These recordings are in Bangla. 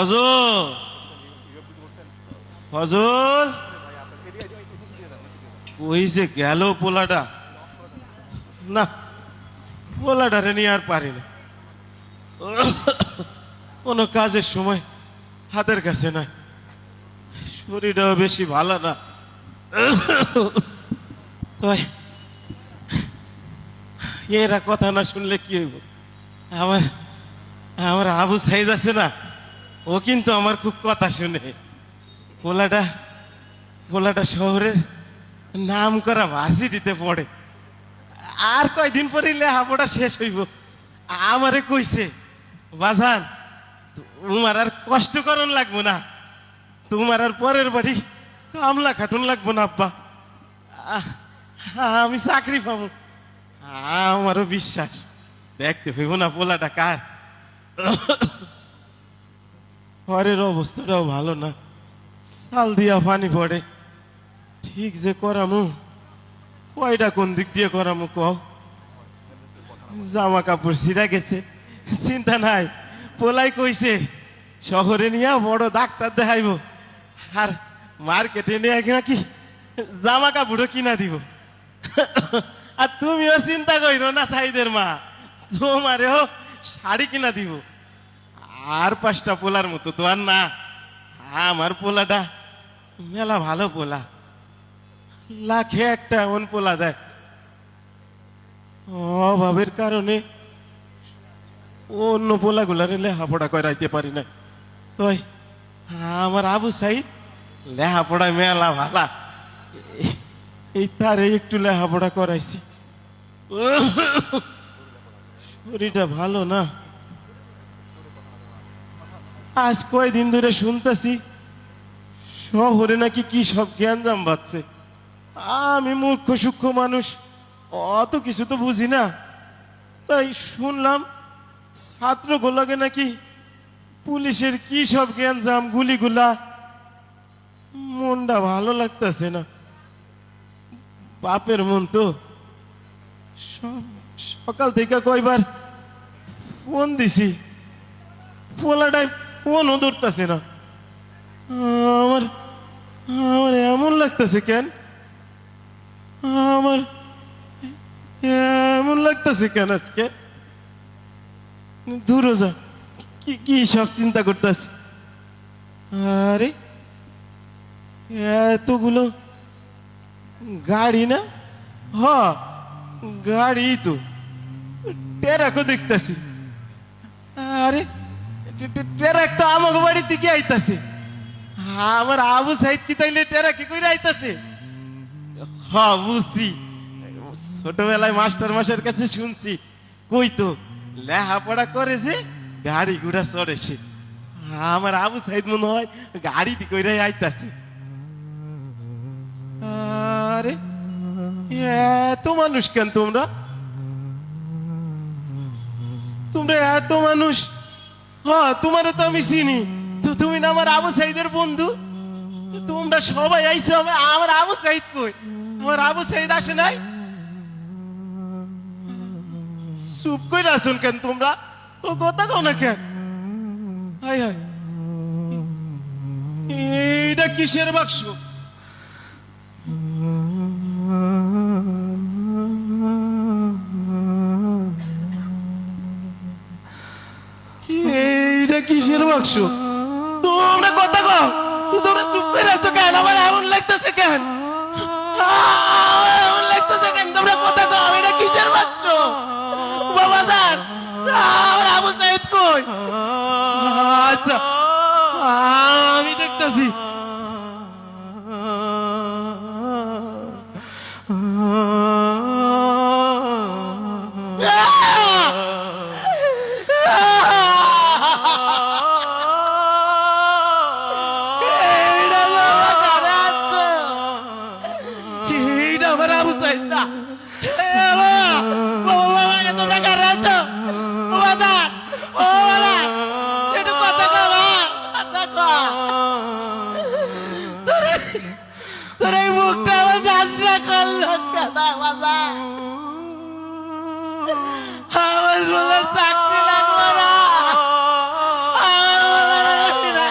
ফজল, ফজল, ওই যে গেল পোলাটা। না, পোলাটারে নিয়ে আর পারি না, কোনো কাজের সময় হাতের কাছে নাই, শরীরটাও বেশি ভালো না। এরা কথা না শুনলে কি হইব? আমার আমার আবু সাইদ আছে না, ও কিন্তু আমার খুব কথা শুনে। পোলাটা পোলাটা শহরের নাম করা ভার্সিটিতে পড়ে, আর কয়দিন পরে লেখাপড়া শেষ হইব। আমারে কইছে, বাজান তোমার আর কষ্ট করন লাগবো না, তোমার আর পরের বাড়ি কামলা খাটুন লাগবো না আব্বা, আমি চাকরি পাবো। আমারও বিশ্বাস, দেখতে হইব না পোলাটা কার। ঘরের অবস্থাটাও ভালো না, চাল দিয়া পানি পড়ে। ঠিক যে করামু, কয়টা কোন দিক দিয়ে করামু কও? জামা কাপড় ছিঁড়া গেছে, চিন্তা নাই, পোলাই কইছে শহরে নিয়ে বড় ডাক্তার দেখাইব, আর মার্কেটে নিয়ে নাকি জামা কাপড়ও কিনা দিব। আর তুমিও চিন্তা কইরো না সাইদের মা, তোমারেও শাড়ি কিনা দিব। আর 5টা পোলার মতো তো আর না, আমার পোলাটা মেলা ভালো পোলা, লাখে একটা এমন পোলা দেয়। অভাবের কারণে অন্য পোলা গুলারে লেখাপড়া করাইতে পারি না। তো আমার আবু সাইদ লেখাপড়ায় মেলা ভালা, এই তারে একটু লেখাপড়া করাইছি। শরীরটা ভালো না, আজ কয়দিন ধরে শুনতেছি শহরে নাকি কি সব জ্ঞানজাম বাড়ছে। আমি মূর্খ সূক্ষ্ম মানুষ, অত কিছু তো বুঝি না, তাই শুনলাম ছাত্রগুলোকে নাকি পুলিশের কি সব জ্ঞানজাম, গুলিগুলা। মনটা ভালো লাগতেছে না, বাপের মন তো। সকাল থেকে কয়বার ফোন দিছি, পোলাটাই ফোনও ধরতেছে না। আমার আমার এমন লাগতেছে কেন, আমার এমন লাগতেছে কেন আজকে? দূর যা, কি কি সব চিন্তা করতেছে। আরে এতগুলো গাড়ি না, হ গাড়ি তো, টেরাকও দেখতেছি। আরে টেরাক তো আমাকে বাড়ির দিকে আইতাছে। আমার আবু সাইদ কি তাইলে টেরাকে কইরা আইতাছে? হ্যাঁ বুঝছি, ছোটবেলায় মাস্টার মাসের কাছে শুনছি, কইতো লেখাপড়া করেছে গাড়ি ঘোড়া চড়েছে। আমার আবু সাইদ মনে হয় গাড়ি দি কইরাই আইতাছে। আরে এত মানুষ কেন তোমরা? তোমরা এত মানুষ? হ্যাঁ তোমারও তো আমি চিনি, তো তুমি না আমার আবু সাইদের বন্ধু? তোমরা সবাই আইছো, আমার আবু সাইদ কই? আমার আবু সাইদ আসে নাই? চুপ করে আসুন কেন তোমরা? ও কথা কও না কেন? হাই হাই, এইটা কিসের বাক্স? এইটা কিসের বাক্স? তোমরা কথা কও, তোমরা চুপ করে আছো কেন? আমার এমন লাগতেছে কেন? এমন লাগতেছে কেন? তোমরা কথা কও, এটা কিসের বাক্স? বাবা জান, আমার আবু সাইদ কই? আচ্ছা আমি দেখতেছি। চাকরি লাগবে না,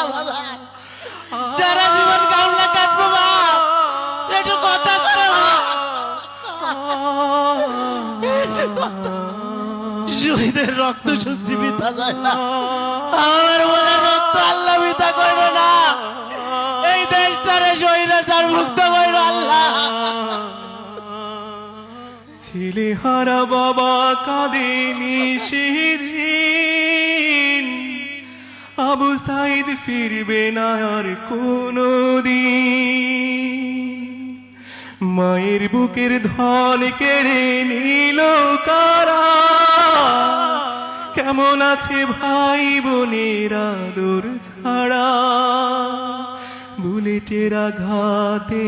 বাজার যারা জীবন কামলা কাটবো বাপ একটু কথা করে শহীদের রক্ত সত্যি বিতা যায় না আমার বলে রক্ত আল্লাহ বিতা করবে না এই দেশটারে স্বৈরাচার মুক্ত করবে আল্লাহ ছেলে হারা বাবা কাঁদেনি সেদিন আবু সাইদ ফিরবে না আর কোনো দিন মায়ের বুকের ধন কেড়ে নিল কারা কেমন আছে ভাই বোনের আদর ছাড়া বুলেটের আঘাতে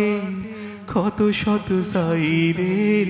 ক্ষত শত সাইদের